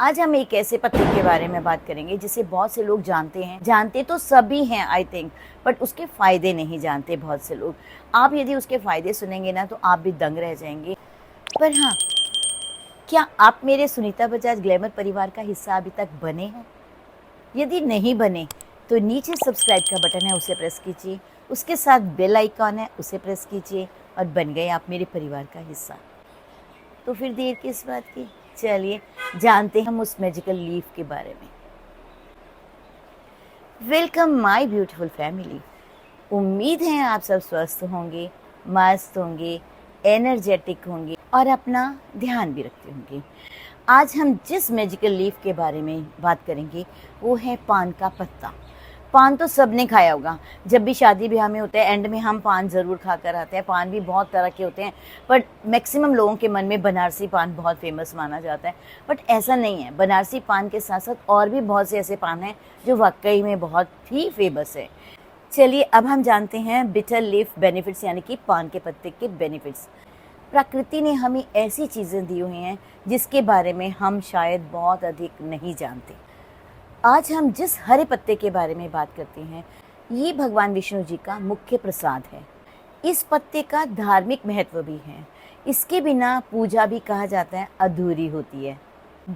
आज हम एक ऐसे पत्ते के बारे में बात करेंगे जिसे बहुत से लोग जानते तो सभी हैं आई थिंक, बट उसके फ़ायदे नहीं जानते बहुत से लोग। आप यदि उसके फ़ायदे सुनेंगे ना तो आप भी दंग रह जाएंगे। पर हाँ, क्या आप मेरे सुनीता बजाज ग्लैमर परिवार का हिस्सा अभी तक बने हैं? यदि नहीं बने तो नीचे सब्सक्राइब का बटन है, उसे प्रेस कीजिए। उसके साथ बेल आइकॉन है, उसे प्रेस कीजिए और बन गए आप मेरे परिवार का हिस्सा। तो फिर देर किस बात की, चलिए जानते हैं हम उस मैजिकल लीफ के बारे में। Welcome my beautiful family. उम्मीद है आप सब स्वस्थ होंगे, मस्त होंगे, एनर्जेटिक होंगे और अपना ध्यान भी रखते होंगे। आज हम जिस मैजिकल लीफ के बारे में बात करेंगे वो है पान का पत्ता। पान तो सबने खाया होगा, जब भी शादी ब्याह में होता है एंड में हम पान ज़रूर खा कर आते हैं। पान भी बहुत तरह के होते हैं, बट मैक्सिमम लोगों के मन में बनारसी पान बहुत फेमस माना जाता है। बट ऐसा नहीं है, बनारसी पान के साथ साथ और भी बहुत से ऐसे पान हैं जो वाकई में बहुत ही फेमस है। चलिए अब हम जानते हैं बिटर लीफ बेनिफिट्स, यानी कि पान के पत्ते के बेनिफिट्स। प्रकृति ने हमें ऐसी चीज़ें दी हुई हैं जिसके बारे में हम शायद बहुत अधिक नहीं जानते। आज हम जिस हरे पत्ते के बारे में बात करते हैं ये भगवान विष्णु जी का मुख्य प्रसाद है। इस पत्ते का धार्मिक महत्व भी है। इसके बिना पूजा भी कहा जाता है अधूरी होती है।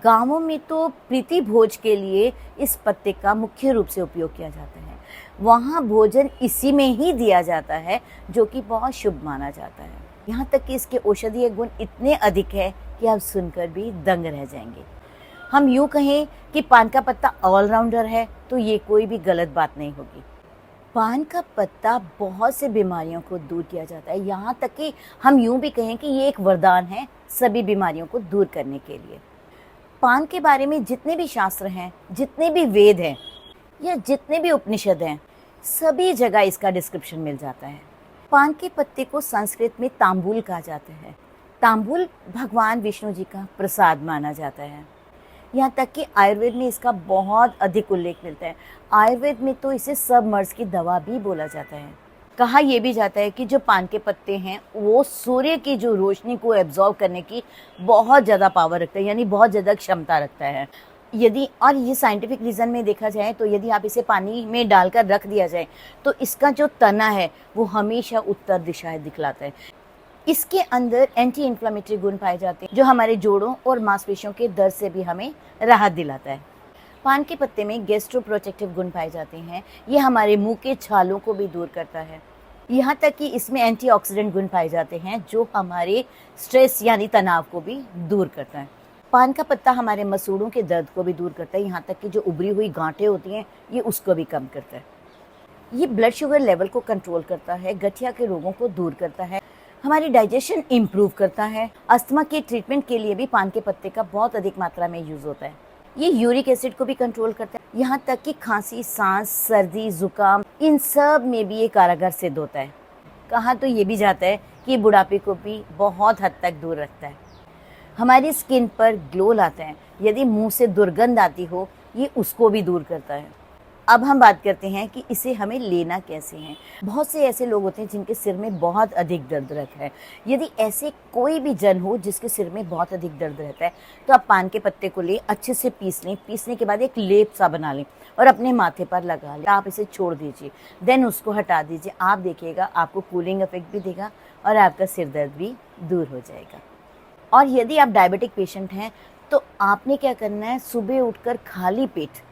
गांवों में तो प्रीति भोज के लिए इस पत्ते का मुख्य रूप से उपयोग किया जाता है। वहाँ भोजन इसी में ही दिया जाता है जो कि बहुत शुभ माना जाता है। यहाँ तक कि इसके औषधीय गुण इतने अधिक है कि आप सुनकर भी दंग रह जाएंगे। हम यूँ कहें कि पान का पत्ता ऑलराउंडर है तो ये कोई भी गलत बात नहीं होगी। पान का पत्ता बहुत से बीमारियों को दूर किया जाता है। यहाँ तक कि हम यूँ भी कहें कि ये एक वरदान है सभी बीमारियों को दूर करने के लिए। पान के बारे में जितने भी शास्त्र हैं, जितने भी वेद हैं या जितने भी उपनिषद हैं, सभी जगह इसका डिस्क्रिप्शन मिल जाता है। पान के पत्ते को संस्कृत में तांबुल कहा जाता है। तांबुल भगवान विष्णु जी का प्रसाद माना जाता है। यहाँ तक कि आयुर्वेद में इसका बहुत अधिक उल्लेख मिलता है। आयुर्वेद में तो इसे सब मर्ज की दवा भी बोला जाता है। कहा यह भी जाता है कि जो पान के पत्ते हैं वो सूर्य की जो रोशनी को एब्जॉर्ब करने की बहुत ज़्यादा पावर रखता है, यानी बहुत ज़्यादा क्षमता रखता है। यदि और ये साइंटिफिक रीज़न में देखा जाए तो यदि आप इसे पानी में डालकर रख दिया जाए तो इसका जो तना है वो हमेशा उत्तर दिशाएं दिखलाता है। इसके अंदर एंटी इन्फ्लेमेटरी गुण पाए जाते हैं जो हमारे जोड़ों और मांसपेशियों के दर्द से भी हमें राहत दिलाता है। पान के पत्ते में गैस्ट्रो प्रोटेक्टिव गुण पाए जाते हैं। ये हमारे मुंह के छालों को भी दूर करता है। यहाँ तक कि इसमें एंटीऑक्सीडेंट गुण पाए जाते हैं जो हमारे स्ट्रेस यानी तनाव को भी दूर करता है। पान का पत्ता हमारे मसूड़ों के दर्द को भी दूर करता है। यहाँ तक कि जो उभरी हुई गांठें होती हैं ये उसको भी कम करता है। ये ब्लड शुगर लेवल को कंट्रोल करता है, गठिया के रोगों को दूर करता है, हमारी डाइजेशन इम्प्रूव करता है। अस्थमा के ट्रीटमेंट के लिए भी पान के पत्ते का बहुत अधिक मात्रा में यूज़ होता है। ये यूरिक एसिड को भी कंट्रोल करता है। यहाँ तक कि खांसी, सांस, सर्दी, जुकाम, इन सब में भी ये कारगर सिद्ध होता है। कहा तो ये भी जाता है कि बुढ़ापे को भी बहुत हद तक दूर रखता है। हमारी स्किन पर ग्लो लाता है। यदि मुंह से दुर्गंध आती हो ये उसको भी दूर करता है। अब हम बात करते हैं कि इसे हमें लेना कैसे है। बहुत से ऐसे लोग होते हैं जिनके सिर में बहुत अधिक दर्द रहता है। यदि ऐसे कोई भी जन हो जिसके सिर में बहुत अधिक दर्द रहता है तो आप पान के पत्ते को ले अच्छे से पीस लें। पीसने के बाद एक लेप सा बना लें और अपने माथे पर लगा लें। आप इसे छोड़ दीजिए, देन उसको हटा दीजिए। आप देखिएगा आपको कूलिंग इफेक्ट भी देगा और आपका सिर दर्द भी दूर हो जाएगा। और यदि आप डायबिटिक पेशेंट हैं तो आपने क्या करना है, सुबह उठकर खाली पेट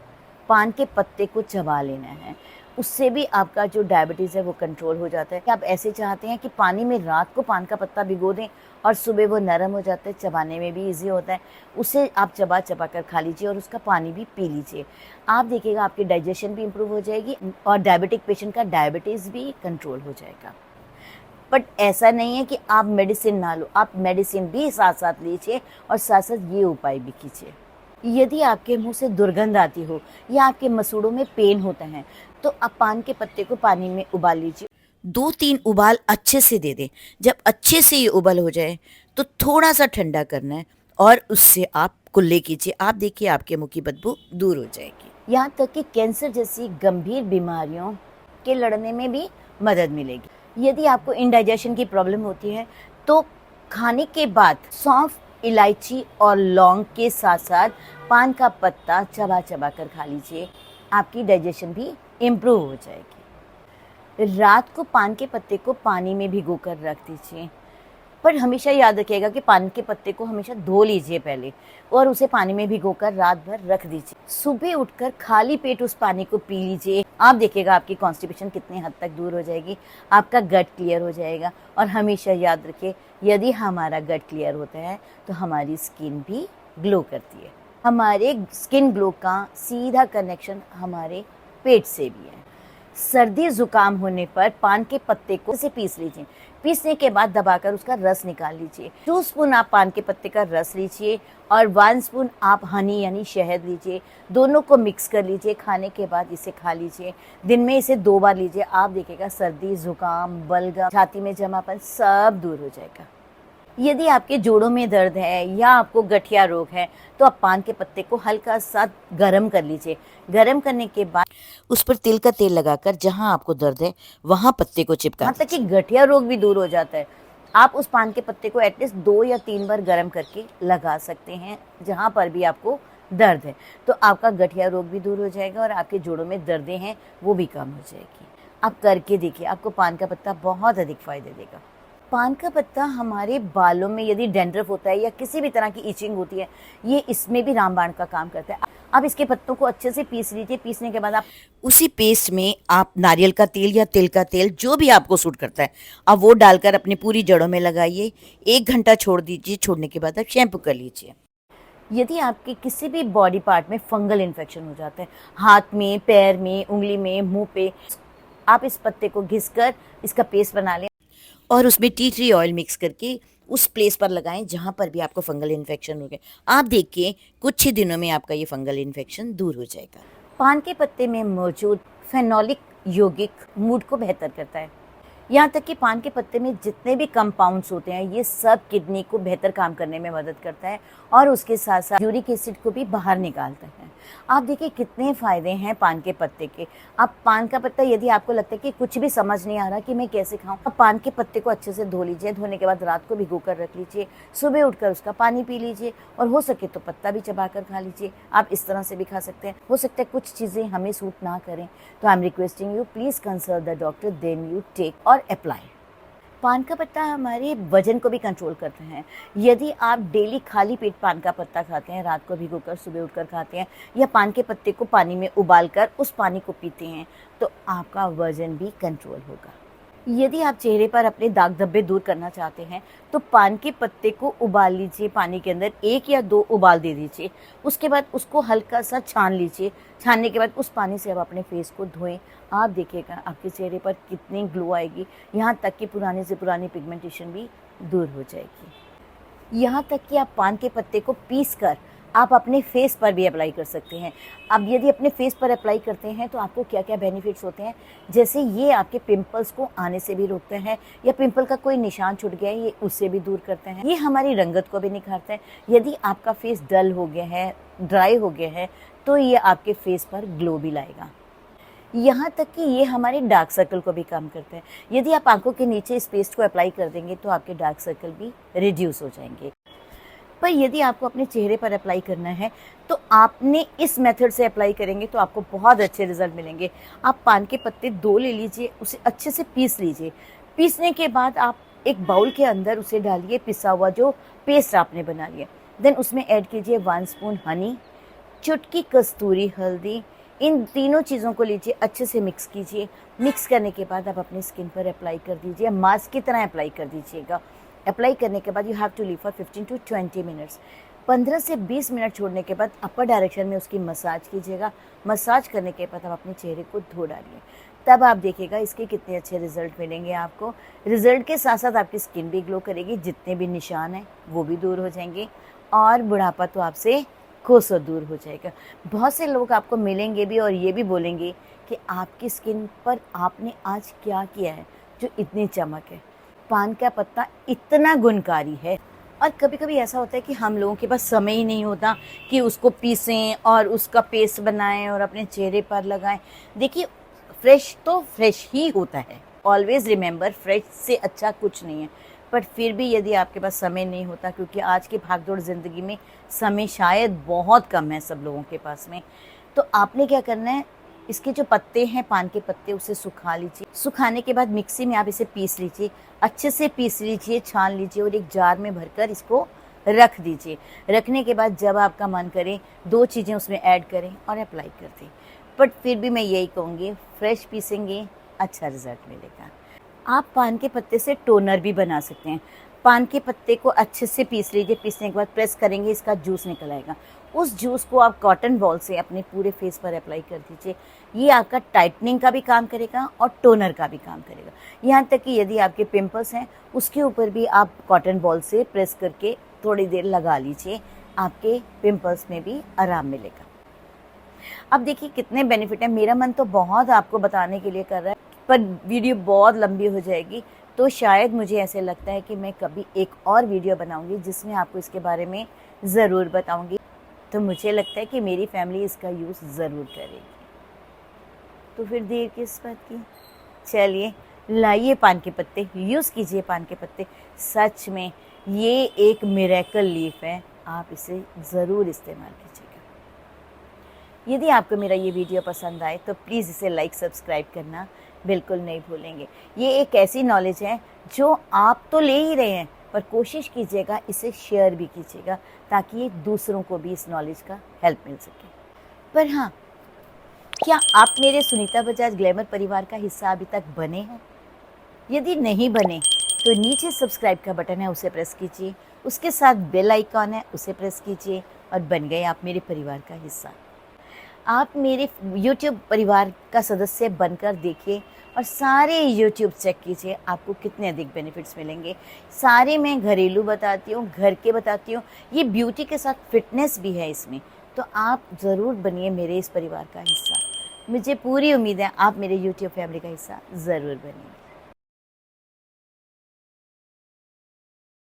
पान के पत्ते को चबा लेना है। उससे भी आपका जो डायबिटीज़ है वो कंट्रोल हो जाता है। आप ऐसे चाहते हैं कि पानी में रात को पान का पत्ता भिगो दें और सुबह वो नरम हो जाता है, चबाने में भी इजी होता है। उसे आप चबा चबा कर खा लीजिए और उसका पानी भी पी लीजिए। आप देखिएगा आपकी डाइजेशन भी इम्प्रूव हो जाएगी और डायबिटिक पेशेंट का डायबिटीज़ भी कंट्रोल हो जाएगा। बट ऐसा नहीं है कि आप मेडिसिन ना लो, आप मेडिसिन भी साथ साथ लीजिए और साथ साथ ये उपाय भी कीजिए। यदि आपके मुंह से दुर्गंध आती हो या आपके मसूड़ों में पेन होता है तो आप पान के पत्ते को पानी में उबाल लीजिए। 2-3 उबाल अच्छे से दे दें। जब अच्छे से ये उबल हो जाए तो थोड़ा सा ठंडा करना है और उससे आप कुल्ले कीजिए। आप देखिए आपके मुंह की बदबू दूर हो जाएगी। यहाँ तक कि कैंसर जैसी गंभीर बीमारियों के लड़ने में भी मदद मिलेगी। यदि आपको इंडाइजेशन की प्रॉब्लम होती है तो खाने के बाद सौंफ इलायची और लौंग के साथ साथ पान का पत्ता चबा चबा कर खा लीजिए, आपकी डाइजेशन भी इम्प्रूव हो जाएगी। रात को पान के पत्ते को पानी में भिगो कर रख दीजिए, पर हमेशा याद रखिएगा कि पान के पत्ते को हमेशा धो लीजिए पहले और उसे पानी में भिगोकर रात भर रख दीजिए। सुबह उठकर खाली पेट उस पानी को पी लीजिए। आप देखिएगा आपकी कॉन्स्टिपेशन कितनी हद तक दूर हो जाएगी, आपका गट क्लियर हो जाएगा। और हमेशा याद रखिए, यदि हमारा गट क्लियर होता है तो हमारी स्किन भी ग्लो करती है। हमारे स्किन ग्लो का सीधा कनेक्शन हमारे पेट से भी है। सर्दी जुकाम होने पर पान के पत्ते को से पीस लीजिए। पीसने के बाद दबाकर उसका रस निकाल लीजिए। 2 स्पून आप पान के पत्ते का रस लीजिए और 1 स्पून आप हनी यानी शहद लीजिए। दोनों को मिक्स कर लीजिए। खाने के बाद इसे खा लीजिए। दिन में इसे 2 बार लीजिए। आप देखिएगा सर्दी जुकाम, बलगम, छाती में जमापन सब दूर हो जाएगा। यदि आपके जोड़ों में दर्द है या आपको गठिया रोग है तो आप पान के पत्ते को हल्का सा गरम कर लीजिए। गरम करने के बाद उस पर तिल का तेल लगाकर जहां आपको दर्द है वहां पत्ते को चिपका, मतलब कि गठिया रोग भी दूर हो जाता है। आप उस पान के पत्ते को एटलीस्ट 2 या 3 बार गरम करके लगा सकते हैं जहां पर भी आपको दर्द है, तो आपका गठिया रोग भी दूर हो जाएगा और आपके जोड़ों में दर्दें हैं वो भी कम हो जाएगी। आप करके देखिए, आपको पान का पत्ता बहुत अधिक फायदे देगा। पान का पत्ता हमारे बालों में यदि डैंड्रफ होता है या किसी भी तरह की इचिंग होती है, ये इसमें भी रामबाण का काम करता है। आप इसके पत्तों को अच्छे से पीस लीजिए। पीसने के बाद आप उसी पेस्ट में आप नारियल का तेल या तिल का तेल जो भी आपको सूट करता है आप वो डालकर अपनी पूरी जड़ों में लगाइए। 1 घंटा छोड़ दीजिए। छोड़ने के बाद आप शैम्पू कर लीजिए। यदि आपके किसी भी बॉडी पार्ट में फंगल इन्फेक्शन हो जाता है, हाथ में, पैर में, उंगली में, मुंह पे, आप इस पत्ते को घिसकर इसका पेस्ट बना लें और उसमें टी ट्री ऑयल मिक्स करके उस प्लेस पर लगाएं जहां पर भी आपको फंगल इन्फेक्शन हो गया। आप देखिए कुछ ही दिनों में आपका ये फंगल इन्फेक्शन दूर हो जाएगा। पान के पत्ते में मौजूद फेनोलिक यौगिक मूड को बेहतर करता है। यहाँ तक कि पान के पत्ते में जितने भी कंपाउंड्स होते हैं ये सब किडनी को बेहतर काम करने में मदद करता है और उसके साथ साथ यूरिक एसिड को भी बाहर निकालता है। आप देखिए कितने फ़ायदे हैं पान के पत्ते के। आप पान का पत्ता, यदि आपको लगता है कि कुछ भी समझ नहीं आ रहा कि मैं कैसे खाऊं, आप पान के पत्ते को अच्छे से धो लीजिए। धोने के बाद रात को भिगो कर रख लीजिए। सुबह उठकर उसका पानी पी लीजिए और हो सके तो पत्ता भी चबा कर खा लीजिए। आप इस तरह से भी खा सकते हैं। हो सकता है कुछ चीज़ें हमें सूट ना करें, तो I am requesting you please consult the doctor, then you take और अप्लाई। पान का पत्ता हमारे वजन को भी कंट्रोल करते हैं। यदि आप डेली खाली पेट पान का पत्ता खाते हैं, रात को भिगोकर सुबह उठकर खाते हैं या पान के पत्ते को पानी में उबालकर उस पानी को पीते हैं, तो आपका वजन भी कंट्रोल होगा। यदि आप चेहरे पर अपने दाग धब्बे दूर करना चाहते हैं तो पान के पत्ते को उबाल लीजिए। पानी के अंदर 1 या 2 उबाल दे दीजिए। उसके बाद उसको हल्का सा छान लीजिए। छानने के बाद उस पानी से आप अपने फेस को धोएं। आप देखिएगा आपके चेहरे पर कितनी ग्लो आएगी। यहाँ तक कि पुराने से पुरानी पिगमेंटेशन भी दूर हो जाएगी। यहाँ तक कि आप पान के पत्ते को पीस कर आप अपने फेस पर भी अप्लाई कर सकते हैं। अब यदि अपने फेस पर अप्लाई करते हैं तो आपको क्या क्या बेनिफिट्स होते हैं, जैसे ये आपके पिंपल्स को आने से भी रोकते हैं या पिंपल का कोई निशान छूट गया है ये उससे भी दूर करते हैं। ये हमारी रंगत को भी निखारते हैं। यदि आपका फेस डल हो गया है, ड्राई हो गया है, तो ये आपके फेस पर ग्लो भी लाएगा। यहाँ तक कि ये हमारे डार्क सर्कल को भी कम करते हैं। यदि आप आंखों के नीचे इस पेस्ट को अप्लाई कर देंगे तो आपके डार्क सर्कल भी रिड्यूस हो जाएंगे। पर यदि आपको अपने चेहरे पर अप्लाई करना है तो आपने इस मेथड से अप्लाई करेंगे तो आपको बहुत अच्छे रिजल्ट मिलेंगे। आप पान के पत्ते 2 ले लीजिए, उसे अच्छे से पीस लीजिए। पीसने के बाद आप एक बाउल के अंदर उसे डालिए, पिसा हुआ जो पेस्ट आपने बना लिया। देन उसमें ऐड कीजिए 1 स्पून हनी, चुटकी कस्तूरी हल्दी। इन तीनों चीज़ों को लीजिए, अच्छे से मिक्स कीजिए। मिक्स करने के बाद आप अपनी स्किन पर अप्लाई कर दीजिए। मास्क की तरह अप्लाई कर दीजिएगा। अप्लाई करने के बाद you have to leave for 15 to 20 minutes. 15 से 20 मिनट छोड़ने के बाद अपर डायरेक्शन में उसकी मसाज कीजिएगा। मसाज करने के बाद आप अपने चेहरे को धो डालिए। तब आप देखिएगा इसके कितने अच्छे रिजल्ट मिलेंगे आपको। रिजल्ट के साथ साथ आपकी स्किन भी ग्लो करेगी, जितने भी निशान हैं वो भी दूर हो जाएंगे और बुढ़ापा तो आपसे कोसों दूर हो जाएगा। बहुत से लोग आपको मिलेंगे भी और ये भी बोलेंगे कि आपकी स्किन पर आपने आज क्या किया है जो इतनी चमक है। पान का पत्ता इतना गुणकारी है। और कभी कभी ऐसा होता है कि हम लोगों के पास समय ही नहीं होता कि उसको पीसें और उसका पेस्ट बनाएं और अपने चेहरे पर लगाएं। देखिए फ्रेश तो फ्रेश ही होता है। ऑलवेज रिमेंबर, फ्रेश से अच्छा कुछ नहीं है। बट फिर भी यदि आपके पास समय नहीं होता, क्योंकि आज की भागदौड़ ज़िंदगी में समय शायद बहुत कम है सब लोगों के पास में, तो आपने क्या करना है, इसके जो पत्ते हैं, पान के पत्ते, उसे सुखा लीजिए। सुखाने के बाद मिक्सी में आप इसे पीस लीजिए, अच्छे से पीस लीजिए, छान लीजिए और एक जार में भरकर इसको रख दीजिए। रखने के बाद जब आपका मन करे 2 चीज़ें उसमें ऐड करें और अप्लाई कर दें। बट फिर भी मैं यही कहूँगी, फ्रेश पीसेंगे अच्छा रिजल्ट मिलेगा। आप पान के पत्ते से टोनर भी बना सकते हैं। पान के पत्ते को अच्छे से पीस लीजिए, पीसने के बाद प्रेस करेंगे, इसका जूस निकल आएगा। उस जूस को आप कॉटन बॉल से अपने पूरे फेस पर अप्लाई कर दीजिए। ये आपका टाइटनिंग का भी काम करेगा और टोनर का भी काम करेगा। यहाँ तक कि यदि आपके पिंपल्स हैं, उसके ऊपर भी आप कॉटन बॉल से प्रेस करके थोड़ी देर लगा लीजिए, आपके पिंपल्स में भी आराम मिलेगा। अब देखिए कितने बेनिफिट हैं। मेरा मन तो बहुत आपको बताने के लिए कर रहा है, पर वीडियो बहुत लंबी हो जाएगी, तो शायद मुझे ऐसे लगता है कि मैं कभी एक और वीडियो बनाऊंगी जिसमें आपको इसके बारे में ज़रूर बताऊंगी। तो मुझे लगता है कि मेरी फैमिली इसका यूज़ ज़रूर करेगी, तो फिर देर किस बात की। चलिए लाइए पान के पत्ते, यूज़ कीजिए पान के पत्ते। सच में ये एक मिरेकल लीफ है, आप इसे ज़रूर इस्तेमाल कीजिएगा। यदि आपको मेरा ये वीडियो पसंद आए तो प्लीज़ इसे लाइक सब्सक्राइब करना बिल्कुल नहीं भूलेंगे। ये एक ऐसी नॉलेज है जो आप तो ले ही रहे हैं, पर कोशिश कीजिएगा इसे शेयर भी कीजिएगा, ताकि दूसरों को भी इस नॉलेज का हेल्प मिल सके। पर हाँ, क्या आप मेरे सुनीता बजाज ग्लैमर परिवार का हिस्सा अभी तक बने हैं? यदि नहीं बने तो नीचे सब्सक्राइब का बटन है, उसे प्रेस कीजिए। उसके साथ बेल आइकॉन है, उसे प्रेस कीजिए और बन गए आप मेरे परिवार का हिस्सा। आप मेरे YouTube परिवार का सदस्य बनकर देखिए और सारे YouTube चेक कीजिए, आपको कितने अधिक बेनिफिट्स मिलेंगे। सारे मैं घरेलू बताती हूँ, घर के बताती हूँ, ये ब्यूटी के साथ फिटनेस भी है इसमें। तो आप ज़रूर बनिए मेरे इस परिवार का हिस्सा। मुझे पूरी उम्मीद है आप मेरे YouTube फैमिली का हिस्सा ज़रूर बनिए।